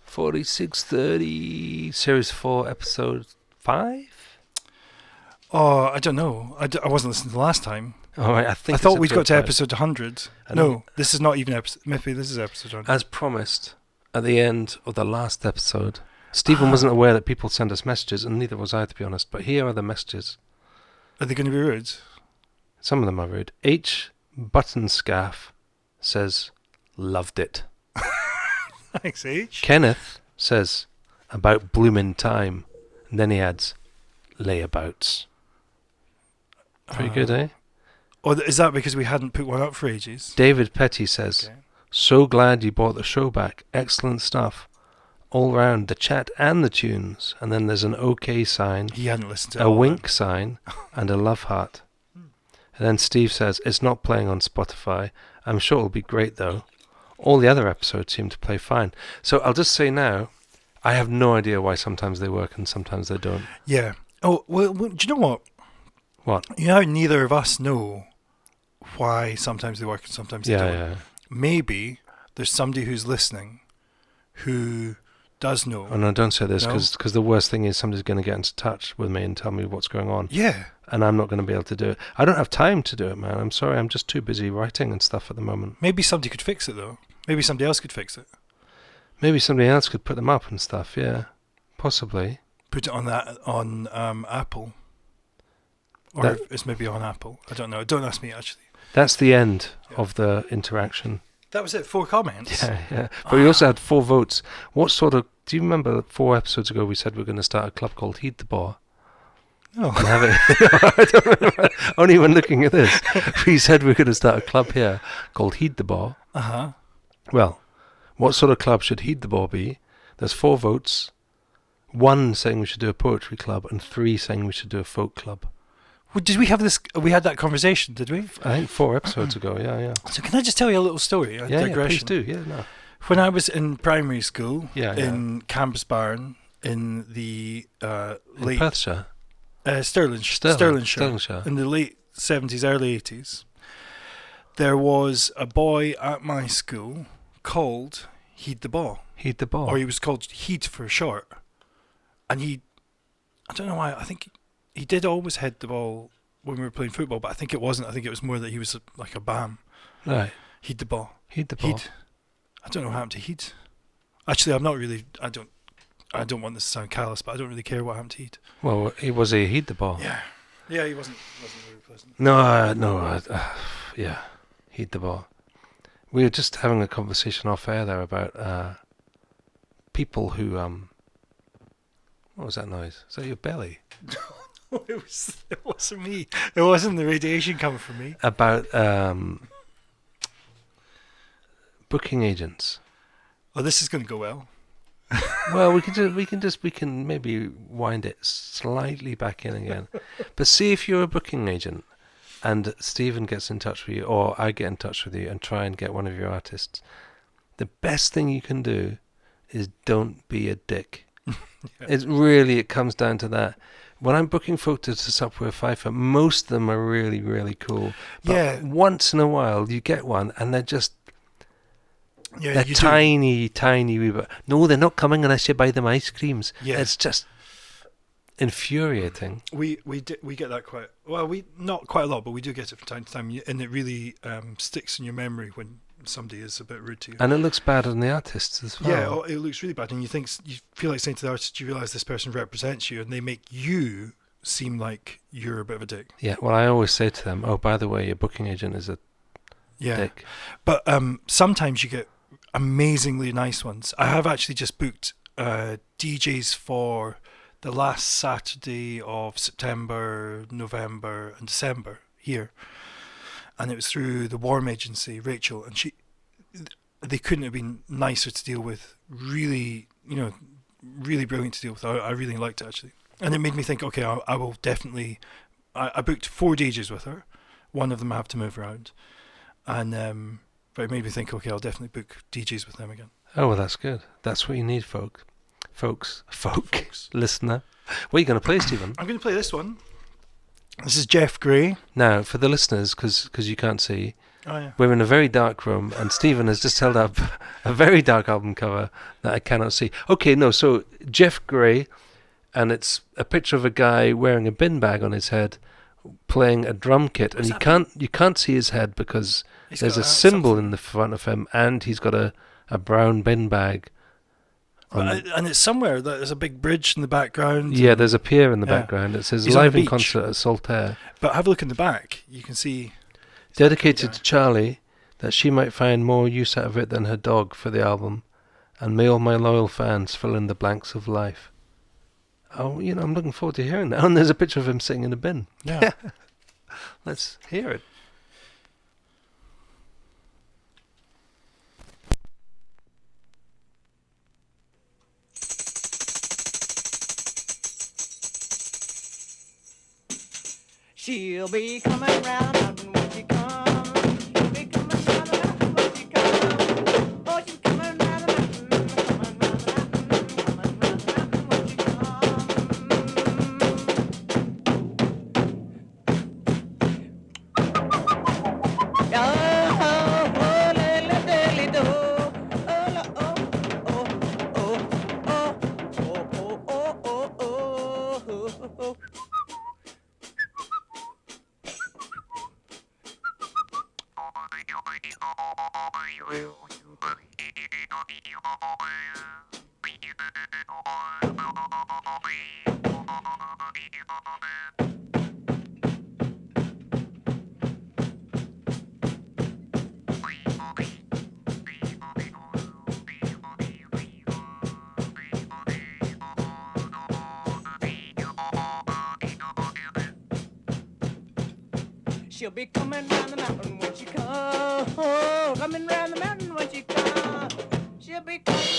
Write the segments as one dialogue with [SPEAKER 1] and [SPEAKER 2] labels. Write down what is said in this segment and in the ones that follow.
[SPEAKER 1] 4630, Series 4, Episode 5?
[SPEAKER 2] Oh, I don't know. I wasn't listening to the last time.
[SPEAKER 1] All right, I
[SPEAKER 2] thought we'd got to
[SPEAKER 1] 5.
[SPEAKER 2] episode 100. No, this is not even episode. Maybe this is episode 100.
[SPEAKER 1] As promised, at the end of the last episode, Stephen wasn't aware that people send us messages, and neither was I, to be honest. But here are the messages.
[SPEAKER 2] Are they going to be rude?
[SPEAKER 1] Some of them are rude. H. Buttonscaff says, loved it.
[SPEAKER 2] Thanks, H.
[SPEAKER 1] Kenneth says, about bloomin' time. And then he adds, layabouts. Pretty good, eh?
[SPEAKER 2] Or is that because we hadn't put one up for ages?
[SPEAKER 1] David Petty says, so glad you brought the show back. Excellent stuff. All round, the chat and the tunes. And then there's an OK sign.
[SPEAKER 2] He hadn't listened to it.
[SPEAKER 1] A wink sign and a love heart. And then Steve says, it's not playing on Spotify. I'm sure it'll be great, though. All the other episodes seem to play fine. So I'll just say now, I have no idea why sometimes they work and sometimes they don't.
[SPEAKER 2] Yeah. Oh, well, do you know what?
[SPEAKER 1] What?
[SPEAKER 2] You know how neither of us know why sometimes they work and sometimes they don't?
[SPEAKER 1] Yeah.
[SPEAKER 2] Maybe there's somebody who's listening who does know.
[SPEAKER 1] Oh, no, don't say this, because the worst thing is somebody's going to get into touch with me and tell me what's going on.
[SPEAKER 2] Yeah.
[SPEAKER 1] And I'm not going to be able to do it. I don't have time to do it, man. I'm sorry. I'm just too busy writing and stuff at the moment.
[SPEAKER 2] Maybe somebody could fix it, though. Maybe somebody else could fix it.
[SPEAKER 1] Maybe somebody else could put them up and stuff, yeah. Possibly.
[SPEAKER 2] Put it on Apple. Or it's maybe on Apple. I don't know. Don't ask me, actually.
[SPEAKER 1] That's the end of the interaction.
[SPEAKER 2] That was it. 4 comments.
[SPEAKER 1] Yeah. But we also had 4 votes. What sort of... Do you remember 4 episodes ago we said we were going to start a club called Heed the Bar?
[SPEAKER 2] No.
[SPEAKER 1] And have it... I don't remember. Only when looking at this. We said we were going to start a club here called Heed the Bar.
[SPEAKER 2] Uh-huh.
[SPEAKER 1] Well, what sort of club should Heed the Bar be? There's 4 votes. 1 saying we should do a poetry club and 3 saying we should do a folk club.
[SPEAKER 2] Well, did we have this? We had that conversation, did we?
[SPEAKER 1] I think 4 episodes ago, yeah.
[SPEAKER 2] So can I just tell you a little story?
[SPEAKER 1] Yeah, please do, no.
[SPEAKER 2] When I was in primary school, in
[SPEAKER 1] Yeah.
[SPEAKER 2] Cambusbarn, in the late...
[SPEAKER 1] Perthshire?
[SPEAKER 2] Stirlingshire. In the late 70s, early 80s, there was a boy at my school called Heed the Ball.
[SPEAKER 1] Heed the Ball.
[SPEAKER 2] Or he was called Heed for short. And I don't know why, I think he did always head the ball when we were playing football, but I think it wasn't. I think it was more that he was like a BAM.
[SPEAKER 1] Right.
[SPEAKER 2] Heed the ball.
[SPEAKER 1] Heed the ball.
[SPEAKER 2] Heed. I don't know what happened to Heed. Actually, I'm not really, I don't want this to sound callous, but I don't really care what happened to Heed.
[SPEAKER 1] Well, he was a Heed the Ball.
[SPEAKER 2] Yeah, he wasn't very pleasant.
[SPEAKER 1] Yeah, Heed the Ball. We were just having a conversation off air there about people who, what was that noise? Is that your belly?
[SPEAKER 2] No, it wasn't me. It wasn't the radiation coming from me.
[SPEAKER 1] About booking agents.
[SPEAKER 2] Oh, this is going to go well.
[SPEAKER 1] Well, we can maybe wind it slightly back in again. But see if you're a booking agent and Stephen gets in touch with you or I get in touch with you and try and get one of your artists. The best thing you can do is don't be a dick. It comes down to that. When I'm booking folk to sup with Fife, most of them are really, really cool. But once in a while you get one and they're just they're tiny wee bit. No, they're not coming unless you buy them ice creams. It's just infuriating.
[SPEAKER 2] We get that quite well. We not quite a lot, but we do get it from time to time, and it really sticks in your memory when somebody is a bit rude to you.
[SPEAKER 1] And it looks bad on the artists as well.
[SPEAKER 2] Yeah, it looks really bad, and you feel like saying to the artist, you realise this person represents you, and they make you seem like you're a bit of a dick.
[SPEAKER 1] Yeah, well, I always say to them, oh, by the way, your booking agent is a dick.
[SPEAKER 2] But sometimes you get amazingly nice ones. I have actually just booked DJs for the last Saturday of September, November and December here, and it was through the Warm Agency, Rachel, and they couldn't have been nicer to deal with. Really, really brilliant to deal with. I really liked it, actually, and it made me think, okay, I will definitely. I booked 4 DJs with her. One of them I have to move around, and but it made me think, okay, I'll definitely book DJs with them again.
[SPEAKER 1] Oh, well, that's good. That's what you need, folks. Listener. What are you going to play, Stephen?
[SPEAKER 2] I'm going to play this one. This is Jeff Gray.
[SPEAKER 1] Now, for the listeners, because you can't see,
[SPEAKER 2] Oh yeah.
[SPEAKER 1] We're in a very dark room, and Stephen has just held up a very dark album cover that I cannot see. Okay, no, so Jeff Gray, and it's a picture of a guy wearing a bin bag on his head, playing a drum kit, and you can't see his head because there's a symbol in the front of him, and he's got a brown bin bag.
[SPEAKER 2] And it's somewhere. There's a big bridge in the background.
[SPEAKER 1] Yeah, there's a pier in the background. It says
[SPEAKER 2] He's
[SPEAKER 1] live
[SPEAKER 2] on a
[SPEAKER 1] in
[SPEAKER 2] beach.
[SPEAKER 1] concert at Saltaire.
[SPEAKER 2] But have a look in the back. You can see.
[SPEAKER 1] Dedicated to Charlie, that she might find more use out of it than her dog for the album, and may all my loyal fans fill in the blanks of life. Oh, I'm looking forward to hearing that. And there's a picture of him sitting in a bin.
[SPEAKER 2] Yeah.
[SPEAKER 1] Let's hear it.
[SPEAKER 3] She'll be coming round the mountain when she comes. She'll be coming round the mountain when she comes. Oh, she's coming round the mountain, coming round the mountain, coming round the mountain when she comes. Oh, oh, lily, dilly, do. Oh. She'll be coming round the mountain when she comes. Coming round the mountain when she comes. She'll be coming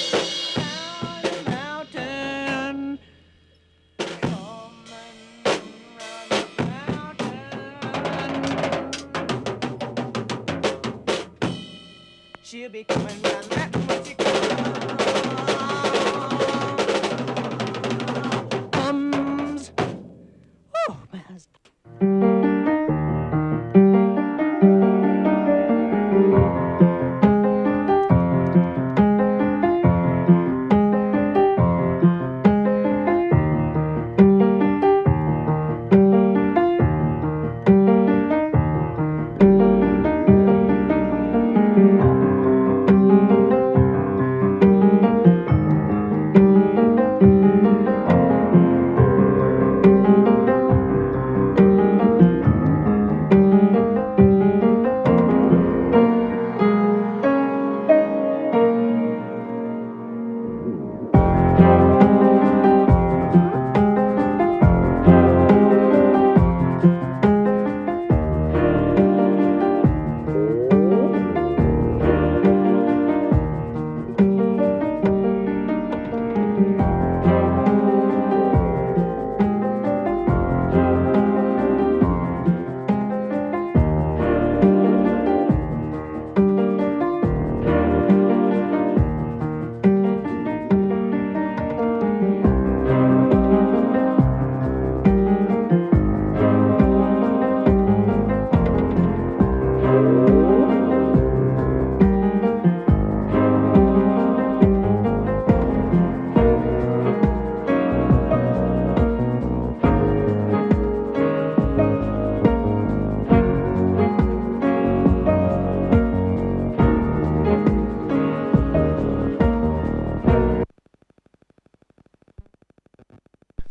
[SPEAKER 3] round the mountain. Coming round the mountain. She'll be coming round the mountain when she comes. Oh, man.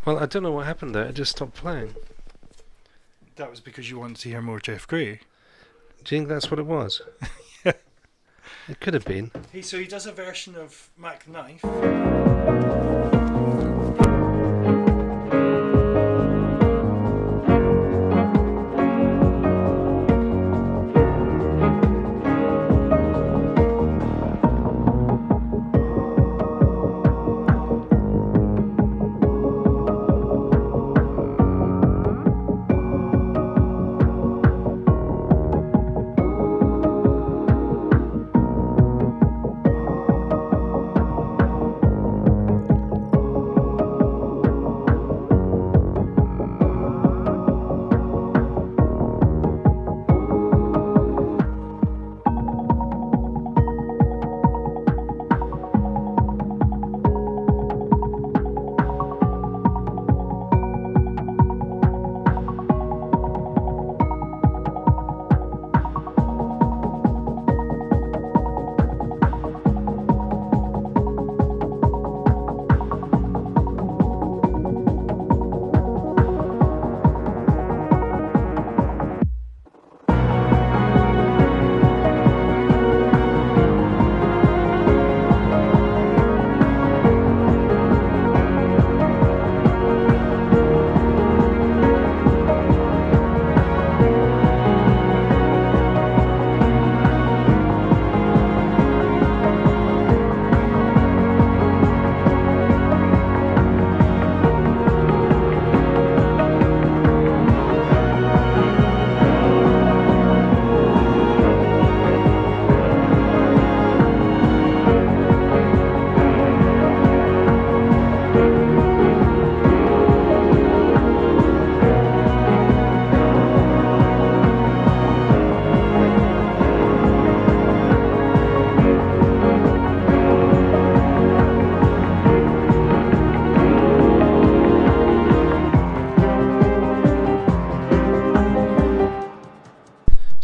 [SPEAKER 1] Well, I don't know what happened there. It just stopped playing.
[SPEAKER 2] That was because you wanted to hear more Jeff Gray.
[SPEAKER 1] Do you think that's what it was?
[SPEAKER 2] Yeah.
[SPEAKER 1] It could have been.
[SPEAKER 2] So he does a version of Mac the Knife.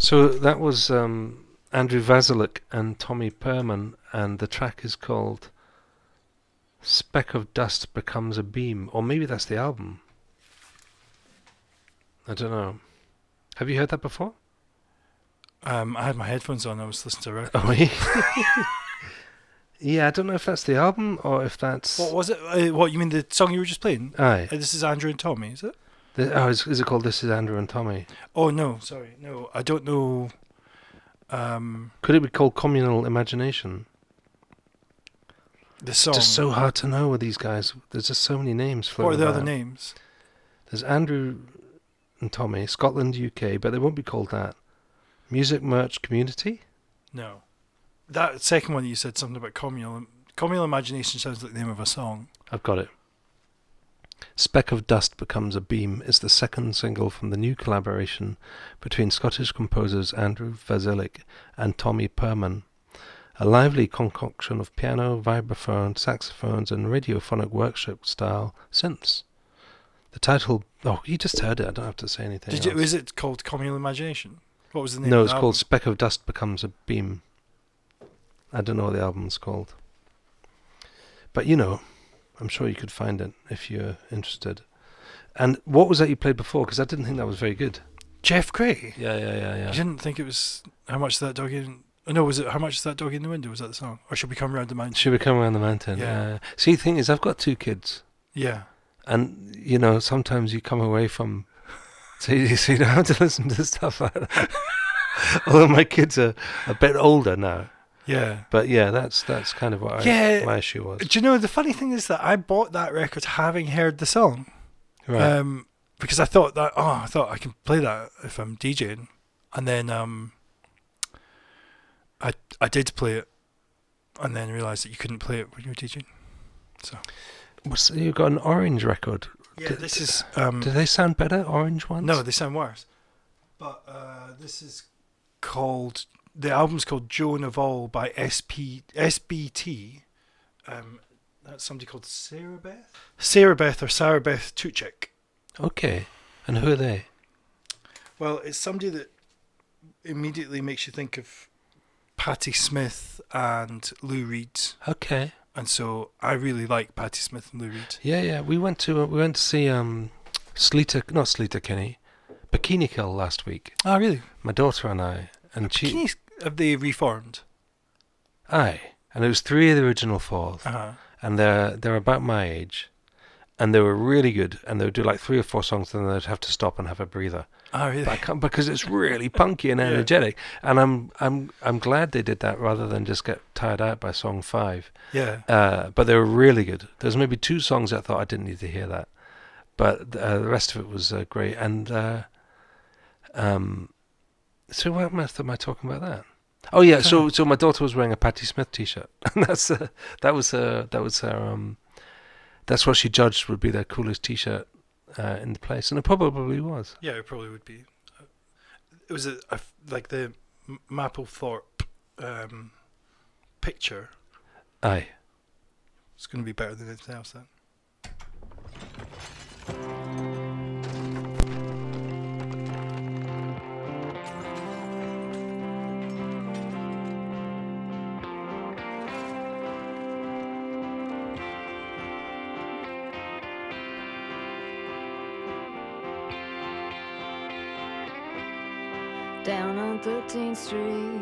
[SPEAKER 1] So that was Andrew Vasilik and Tommy Perman, and the track is called Speck of Dust Becomes a Beam. Or maybe that's the album. I don't know. Have you heard that before?
[SPEAKER 2] I had my headphones on. I was listening to a record.
[SPEAKER 1] Oh, yeah, I don't know if that's the album or if that's...
[SPEAKER 2] What was it? What, you mean the song you were just playing?
[SPEAKER 1] Aye.
[SPEAKER 2] This is Andrew and Tommy, is it?
[SPEAKER 1] Is it called This Is Andrew and Tommy?
[SPEAKER 2] Oh, no, sorry. No, I don't know.
[SPEAKER 1] Could it be called Communal Imagination?
[SPEAKER 2] The song.
[SPEAKER 1] It's just so hard to know with these guys. There's just so many names
[SPEAKER 2] What are
[SPEAKER 1] floating
[SPEAKER 2] the
[SPEAKER 1] about.
[SPEAKER 2] other names?
[SPEAKER 1] There's Andrew and Tommy, Scotland, UK, but they won't be called that. Music Merch Community?
[SPEAKER 2] No. That second one you said something about communal. Communal Imagination sounds like the name of a song.
[SPEAKER 1] I've got it. Speck of Dust Becomes a Beam is the second single from the new collaboration between Scottish composers Andrew Vasilik and Tommy Perman. A lively concoction of piano, vibraphone, saxophones and radiophonic workshop-style synths. The title... Oh, you just heard it. I don't have to say anything else.
[SPEAKER 2] Is it called Communal Imagination? What was the name
[SPEAKER 1] No,
[SPEAKER 2] of
[SPEAKER 1] it's
[SPEAKER 2] the
[SPEAKER 1] called
[SPEAKER 2] album?
[SPEAKER 1] Speck of Dust Becomes a Beam. I don't know what the album's called. But you know, I'm sure you could find it if you're interested. And what was that you played before? Because I didn't think that was very good.
[SPEAKER 2] Jeff Gray?
[SPEAKER 1] Yeah.
[SPEAKER 2] You didn't think it was How Much Is That Dog in... Oh, no, was it How Much Is That Dog in the Window? Was that the song? Or Should We Come Round the Mountain?
[SPEAKER 1] Should We Come Around the Mountain?
[SPEAKER 2] Yeah.
[SPEAKER 1] See, the thing is, I've got 2 kids.
[SPEAKER 2] Yeah.
[SPEAKER 1] And, you know, sometimes you come away from... So you don't have to listen to stuff like that. Although my kids are a bit older now.
[SPEAKER 2] Yeah.
[SPEAKER 1] But yeah, that's kind of what my issue was.
[SPEAKER 2] Do you know, the funny thing is that I bought that record having heard the song.
[SPEAKER 1] Right.
[SPEAKER 2] Because I thought I can play that if I'm DJing. And then I did play it and then realised that you couldn't play it when you were DJing. So
[SPEAKER 1] You've got an Orange record.
[SPEAKER 2] yeah, this is...
[SPEAKER 1] do they sound better, Orange ones?
[SPEAKER 2] No, they sound worse. But this is called... The album's called Joan of All by SBT. That's somebody called Sarah Beth or Sarah Beth Tuchek.
[SPEAKER 1] Okay. And who are they?
[SPEAKER 2] Well, it's somebody that immediately makes you think of Patti Smith and Lou Reed.
[SPEAKER 1] Okay.
[SPEAKER 2] And so I really like Patti Smith and Lou Reed.
[SPEAKER 1] Yeah. We went to see Sleater Kinney, Bikini Kill last week.
[SPEAKER 2] Oh, really?
[SPEAKER 1] My daughter and I, and she.
[SPEAKER 2] Have they reformed?
[SPEAKER 1] Aye, and it was 3 of the original 4, and they're about my age, and they were really good, and they would do like 3 or 4 songs, and then they'd have to stop and have a breather.
[SPEAKER 2] Oh, really?
[SPEAKER 1] But I can't, because it's really punky and energetic, and I'm glad they did that rather than just get tired out by song 5.
[SPEAKER 2] Yeah.
[SPEAKER 1] But they were really good. There's maybe 2 songs I thought I didn't need to hear that, but the rest of it was great. And so what am I talking about that? Oh yeah, so my daughter was wearing a Patti Smith T-shirt, and that's what she judged would be the coolest T-shirt in the place, and it probably was.
[SPEAKER 2] Yeah, it probably would be. It was like the Mapplethorpe picture.
[SPEAKER 1] Aye.
[SPEAKER 2] It's going to be better than anything else then.
[SPEAKER 4] Down on 13th Street,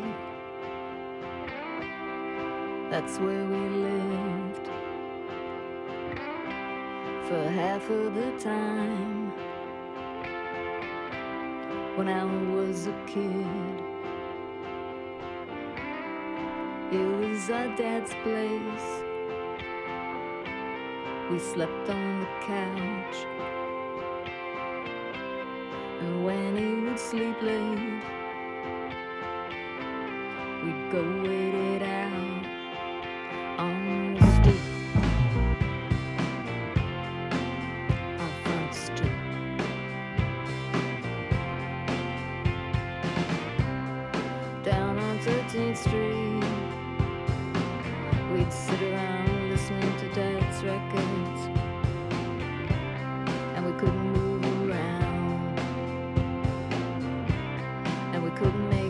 [SPEAKER 4] that's where we lived for half of the time when I was a kid. It was our dad's place. We slept on the couch, and when he would sleep late, we'd go wait it out on the stoop, our front stoop. Down on 13th Street, we'd sit around listening to Dad's records, and we couldn't move around, and we couldn't make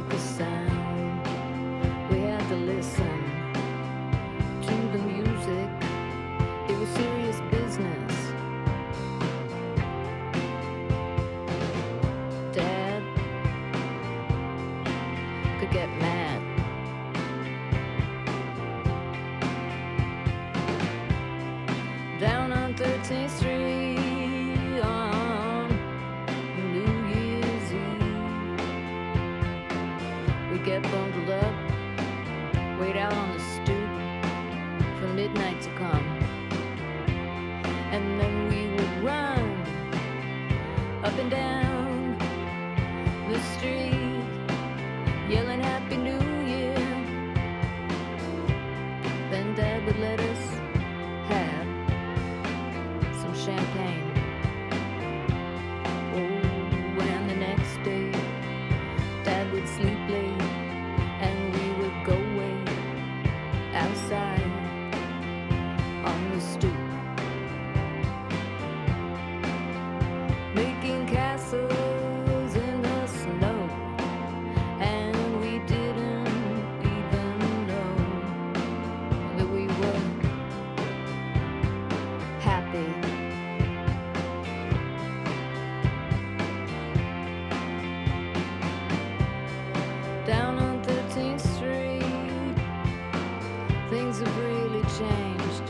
[SPEAKER 4] and then we would run up and down the street, yelling Happy New Year. Then Dad would let us have some champagne. Oh, and the next day Dad would sleep late and we would go away outside on the stoop, making castles in the snow, and we didn't even know that we were happy. Down on 13th Street, things have really changed.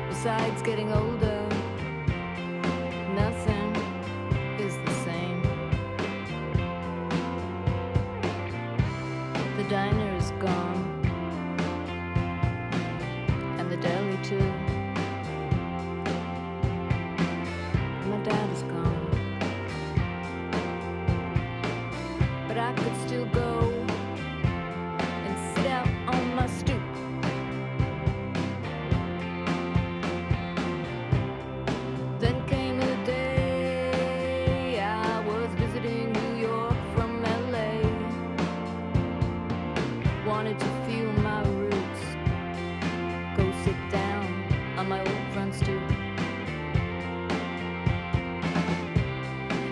[SPEAKER 4] Besides getting older, nothing is the same. The diner is gone, and the deli too. My dad is gone, but I could still go and sit out on my stoop. Then came a day I was visiting New York from LA. Wanted to feel my roots, go sit down on my old front stoop.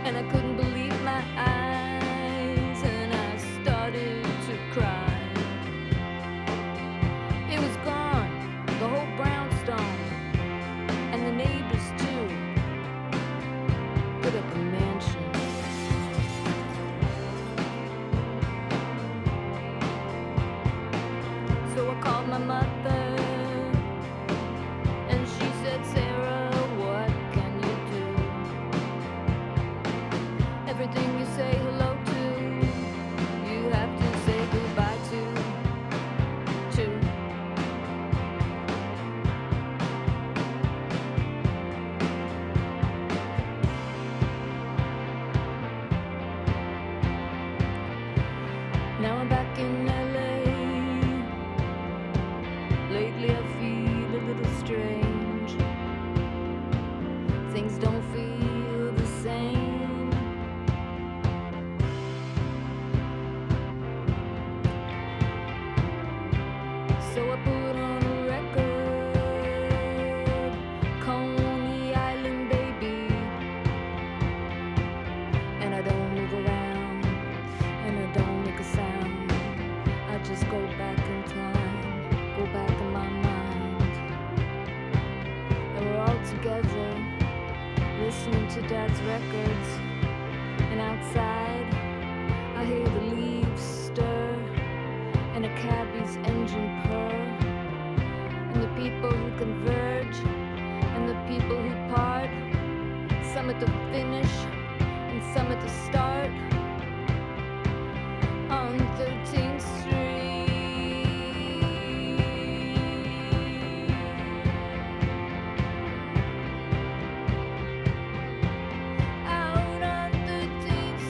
[SPEAKER 4] And I couldn't believe my eyes, and I started to cry. It was gone, the whole brownstone, and the neighbors too. Put up a mansion. So I called my mother, and she said, Sarah, what can you do? Everything you say hello to, you have to say goodbye to, too. Now I'm back in LA. Lately I feel a little strange. Things don't feel the same. So I put on a record, Coney Island baby, and I don't move around, and I don't make a sound. I just go back in time, go back in my mind. And we're all together, listening to Dad's records. And outside, I hear the leaves stir, and a cabbie's engine purr. And the people who converge, and the people who part. Some at the finish, and some at the start. On 13th Street. Out on 13th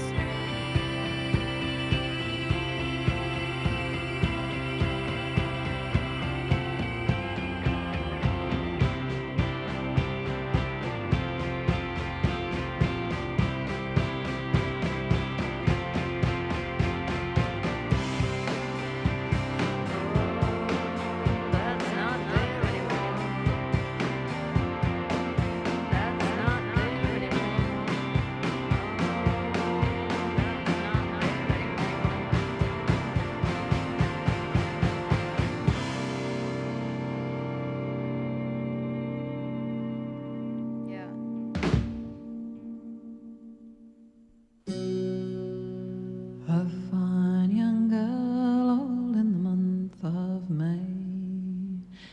[SPEAKER 4] That's not there anymore. That's not there anymore. That's not there anymore. Yeah.
[SPEAKER 5] A fine young girl, all in the month of May.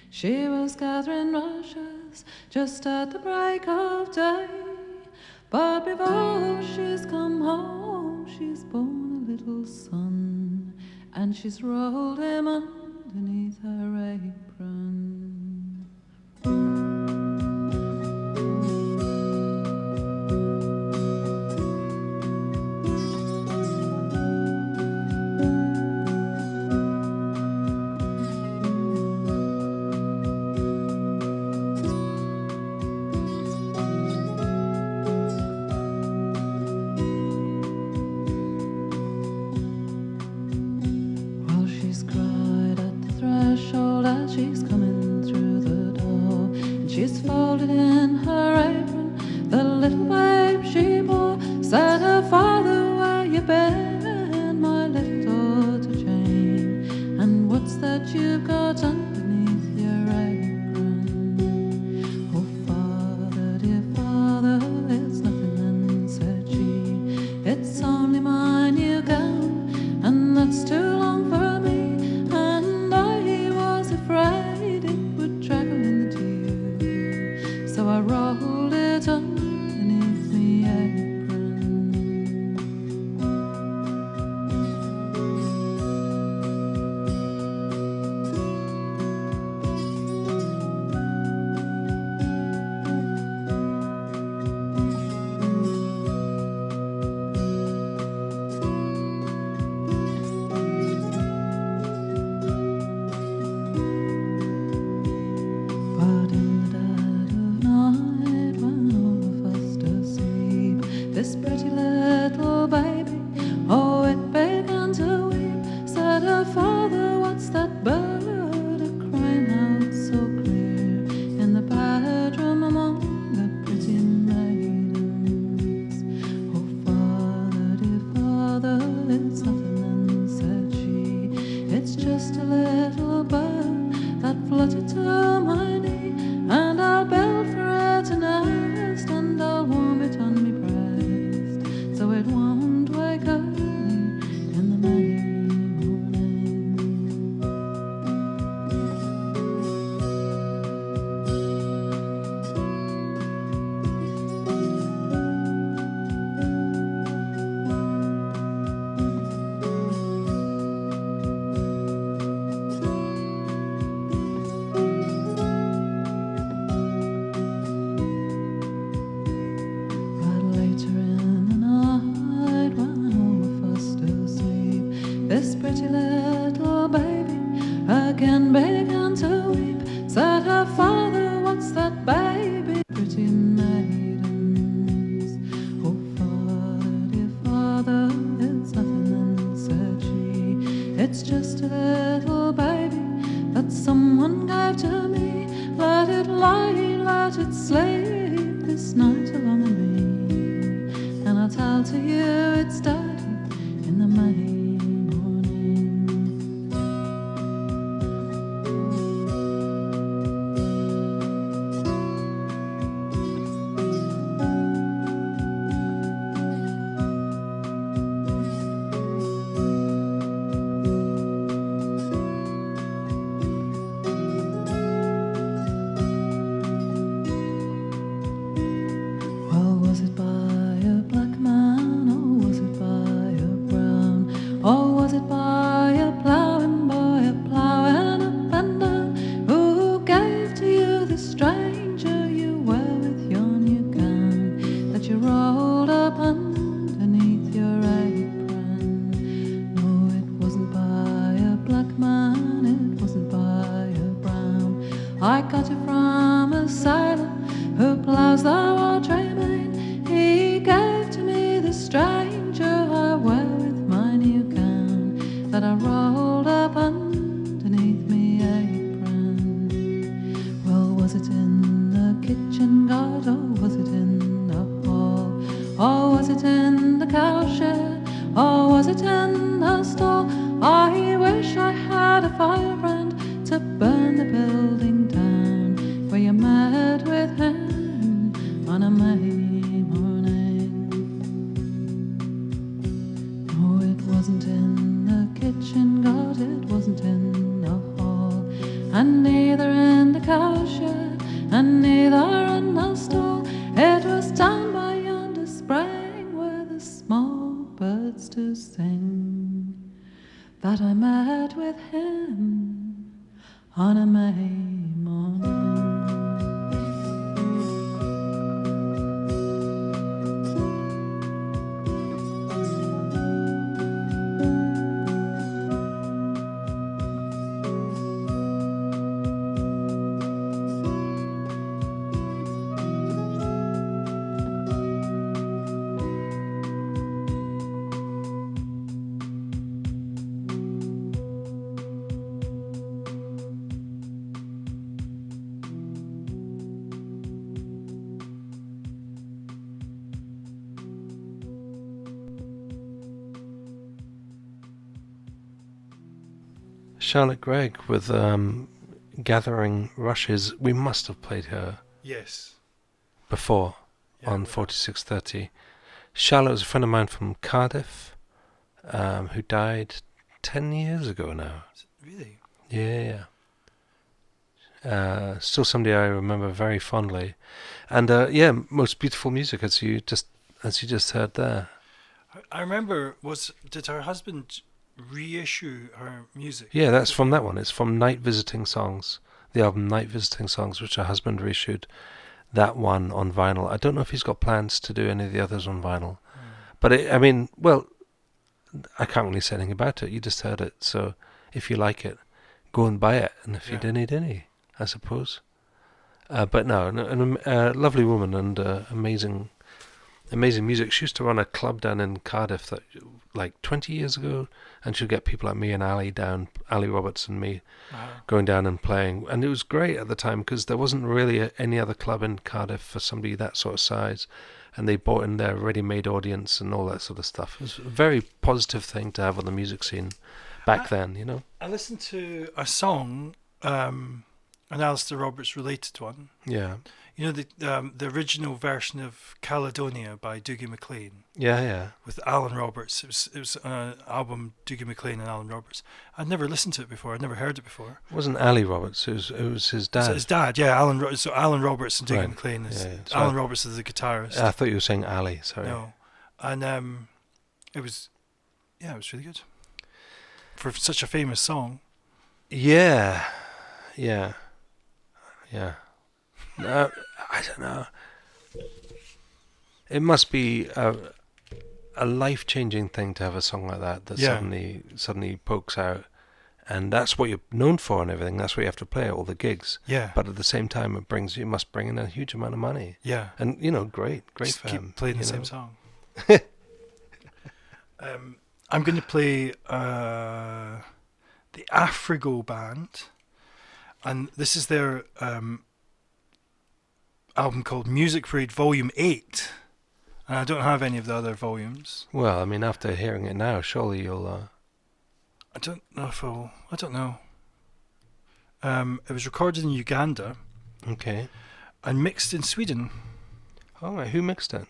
[SPEAKER 5] She was gathering rushes just at the break of day. But before she's come home, she's born a little son, and she's rolled him underneath her apron. to my knee, and I'll build for it a nest, and I'll warm it on me breast, so it won't wake early in the May morning. But later in the night, when all were fast asleep, this pretty little baby again began to weep. Said her father, "What's that, baby?" Pretty maidens. "Oh, father, dear father, it's nothing then," said she. "It's just a little baby that someone gave to me. Let it lie, let it sleep this night along with me, and I'll tell to you it's daddy in the May morning." Well, was it by a black man, or was it by a brown? Or was it by a ploughing boy, a ploughing up and down? Who gave to you the stranger you wear with your new gown, that you rolled up underneath your apron? No, it wasn't by a black man, it wasn't by a brown. I got it from a sailor who ploughs the watery main. He gave to me the stranger I wear with my new gown, that I rolled up underneath me apron. Well, was it in the kitchen garden, or was it in the hall? Or was it in the cowshed, or was it in the stall? I wish I had a firebrand to burn the building down where you met with him on a May morning. No, it wasn't in the kitchen garden, it wasn't in the hall, and neither in the cowshed, and neither in the stall. It was down by yonder spring where the small birds do sing, that I met with him on a May morning.
[SPEAKER 1] Charlotte Gregg with Gathering Rushes. We must have played her
[SPEAKER 2] Yes.
[SPEAKER 1] before on 4630. Charlotte was a friend of mine from Cardiff who died 10 years ago now.
[SPEAKER 2] Really?
[SPEAKER 1] Yeah. Still somebody I remember very fondly. And most beautiful music as you just heard there.
[SPEAKER 2] I remember, did her husband reissue her music?
[SPEAKER 1] Yeah, that's from that one. It's from Night Visiting Songs, the album Night Visiting Songs, which her husband reissued. That one on vinyl. I don't know if he's got plans to do any of the others on vinyl. But I can't really say anything about it. You just heard it. So if you like it, go and buy it. And if you didn't, I suppose. But no, a lovely woman and amazing music. She used to run a club down in Cardiff that, like 20 years ago, and she'd get people like me and Ali Roberts and me going down and playing. And it was great at the time because there wasn't really any other club in Cardiff for somebody that sort of size. And they brought in their ready-made audience and all that sort of stuff. It was a very positive thing to have on the music scene back then, you know.
[SPEAKER 2] I listened to a song an Alistair Roberts related one.
[SPEAKER 1] Yeah.
[SPEAKER 2] You know the original version of Caledonia by Dougie MacLean
[SPEAKER 1] Yeah.
[SPEAKER 2] with Alan Roberts. It was an album, Dougie MacLean and Alan Roberts. I'd never listened to it before. I'd never heard it before.
[SPEAKER 1] It wasn't Ali Roberts. It was his dad.
[SPEAKER 2] So his dad, yeah, Alan Roberts and Dougie
[SPEAKER 1] Right.
[SPEAKER 2] MacLean.
[SPEAKER 1] Yeah.
[SPEAKER 2] Alan Roberts is the guitarist.
[SPEAKER 1] I thought you were saying Ali. Sorry.
[SPEAKER 2] No, and it was really good for such a famous song.
[SPEAKER 1] Yeah. No, I don't know. It must be a life-changing thing to have a song like that
[SPEAKER 2] Yeah.
[SPEAKER 1] suddenly pokes out, and that's what you're known for and everything. That's what you have to play at all the gigs.
[SPEAKER 2] Yeah,
[SPEAKER 1] But at the same time, it must bring in a huge amount of money.
[SPEAKER 2] yeah.
[SPEAKER 1] And great
[SPEAKER 2] Just
[SPEAKER 1] for
[SPEAKER 2] keep
[SPEAKER 1] him.
[SPEAKER 2] playing the
[SPEAKER 1] you
[SPEAKER 2] same
[SPEAKER 1] know.
[SPEAKER 2] song. I'm going to play the Afrigo Band, and this is their album called Music Parade Volume 8, and I don't have any of the other volumes.
[SPEAKER 1] Well, I mean, after hearing it now, surely you'll.
[SPEAKER 2] I don't know if I don't know. It was recorded in Uganda
[SPEAKER 1] Okay.
[SPEAKER 2] and mixed in Sweden.
[SPEAKER 1] All right. Who mixed it?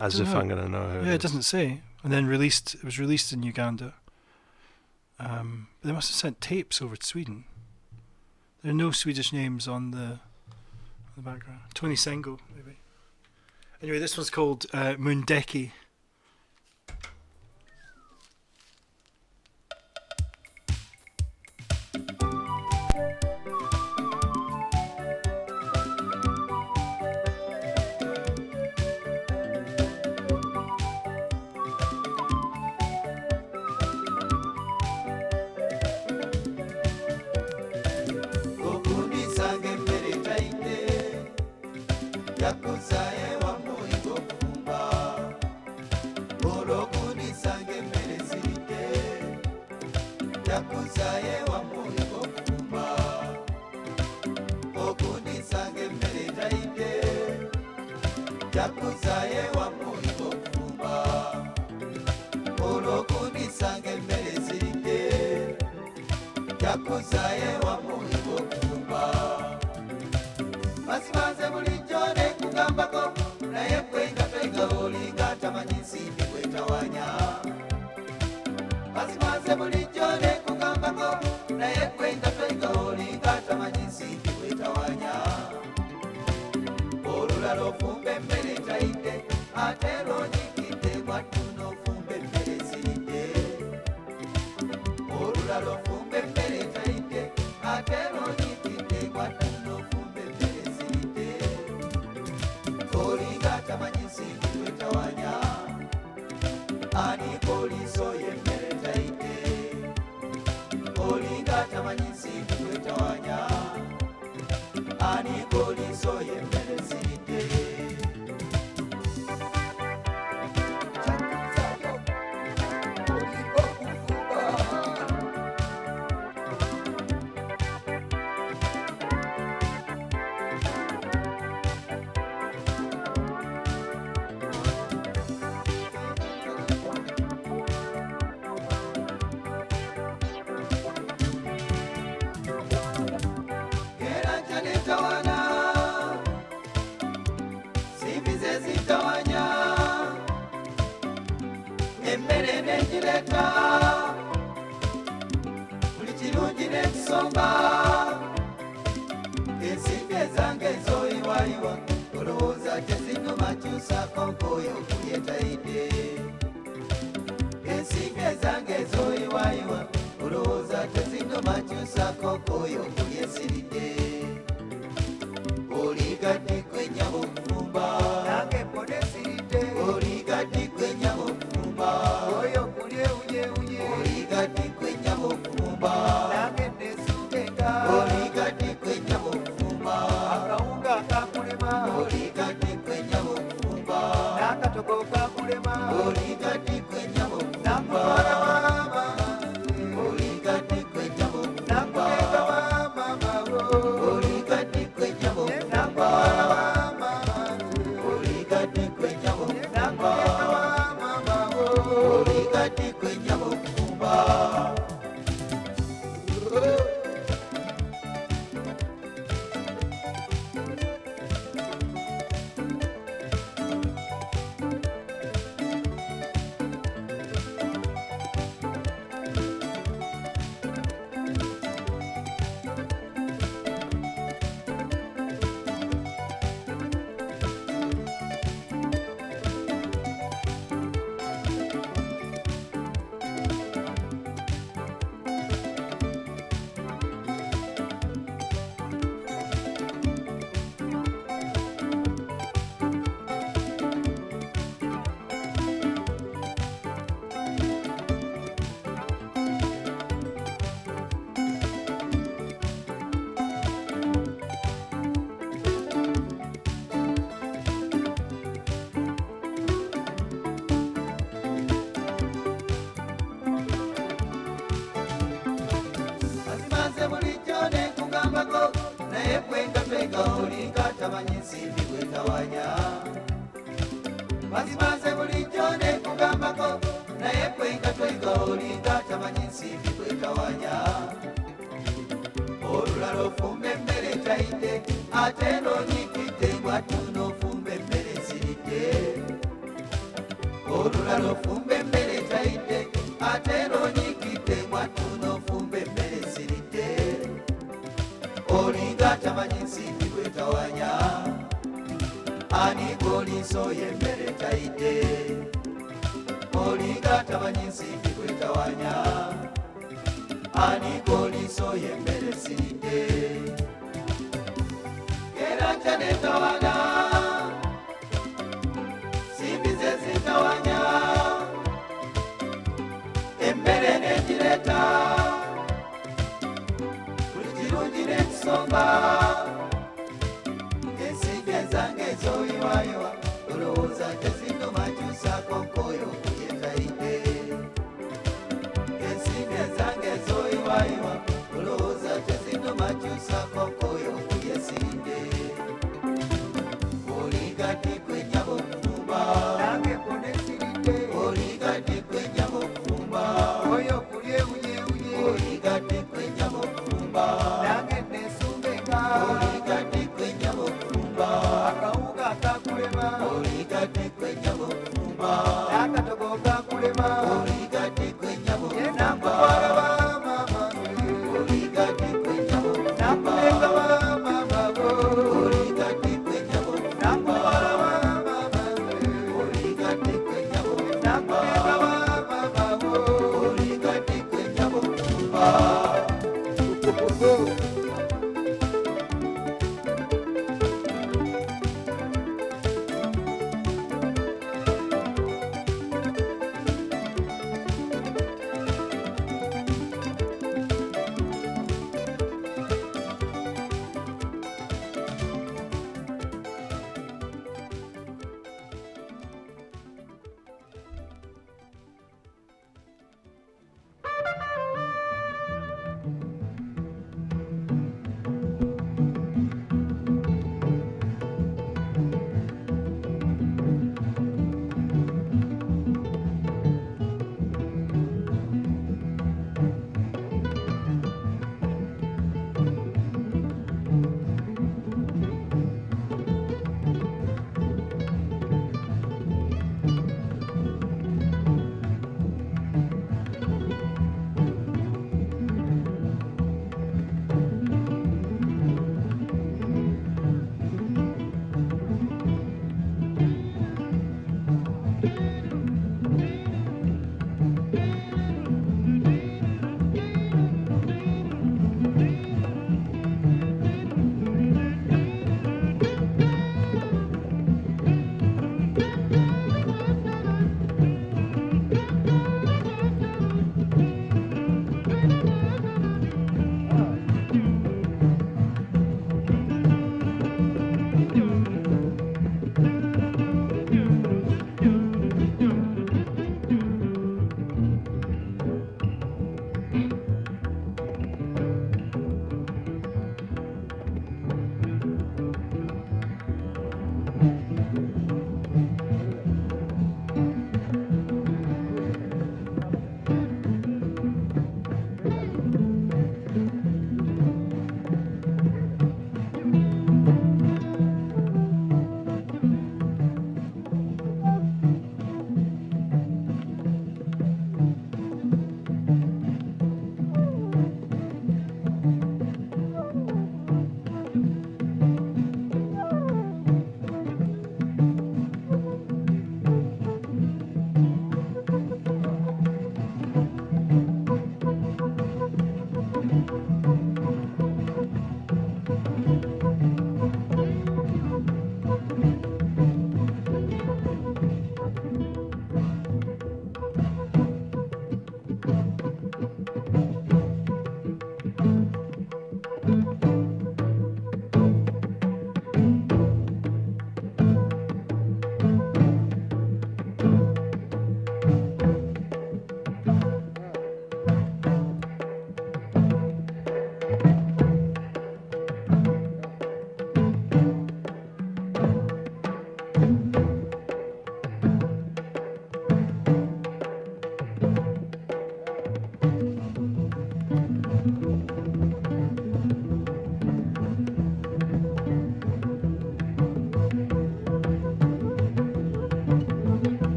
[SPEAKER 1] As
[SPEAKER 2] Don't
[SPEAKER 1] if
[SPEAKER 2] know.
[SPEAKER 1] I'm going to know who.
[SPEAKER 2] Yeah, it doesn't say. And then released. It was released in Uganda. But they must have sent tapes over to Sweden. There are no Swedish names on the background. Tony Sengo, maybe. Anyway, this one's called Mundeki.
[SPEAKER 3] twega olinga tamanyi nsimbi bwetawanya mazimaze bulijjo nekugambako naye kwenga twega olinga tamanyi nsimbi bwetawanya olulala ofumba emmere tayidde ate n'onyikidde ngwattu n'ofumba emmere siridde olulala ofumba emmere tayidde ate n'onyikidde ngwattu n'ofumba emmere siridde olinga tamanyi nsimbi bwetawanya ani g'olinsooya emmere tayidde olinga tamanyi nsimbi bwetawanya ani g'olinsooya emmere siridde era nca netawanya simbi ze zitawanya emmere negireeta buli kirungi nekisomba ensimbi ezange ezoyiwayiwa olowooza tezinoma kyusaako nkooyo okugyetayidde ensimbi ezange ezoyiwayiwa olowooza tezinoma kyusaako nkooyo okugyesiridde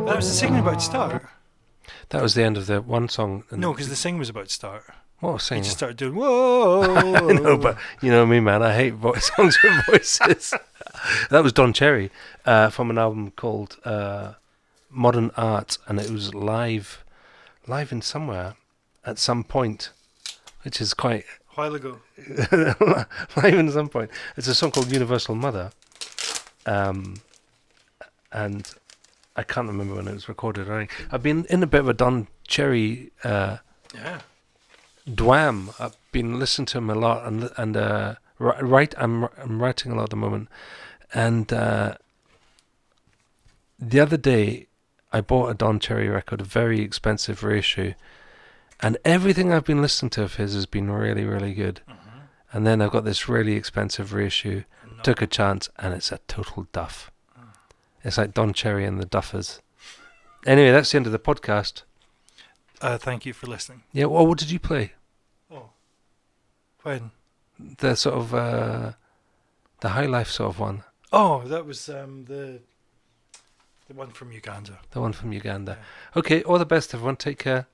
[SPEAKER 2] That was the singing about to start.
[SPEAKER 1] That was the end of the one song. And
[SPEAKER 2] No, because the sing was about to start.
[SPEAKER 1] what was
[SPEAKER 2] He
[SPEAKER 1] singing?
[SPEAKER 2] just started doing whoa.
[SPEAKER 1] I know, but you know me, man. I hate songs with voices. That was Don Cherry from an album called Modern Art, and it was live in somewhere at some point, which is quite
[SPEAKER 2] A while ago.
[SPEAKER 1] live in some point. It's a song called Universal Mother, and I can't remember when it was recorded. I've been in a bit of a Don Cherry
[SPEAKER 2] Yeah.
[SPEAKER 1] dwam. I've been listening to him a lot, and I'm writing a lot at the moment. And the other day, I bought a Don Cherry record, a very expensive reissue, and everything I've been listening to of his has been really, really good. And then I've got this really expensive reissue. Took a chance, and it's a total duff. It's like Don Cherry and the Duffers. Anyway, that's the end of the podcast.
[SPEAKER 2] Thank you for listening.
[SPEAKER 1] Yeah, well, what did you play?
[SPEAKER 2] Oh. When?
[SPEAKER 1] The sort of the High Life sort of one.
[SPEAKER 2] Oh, that was the one from Uganda.
[SPEAKER 1] The one from Uganda. Okay, all the best, everyone. Take care.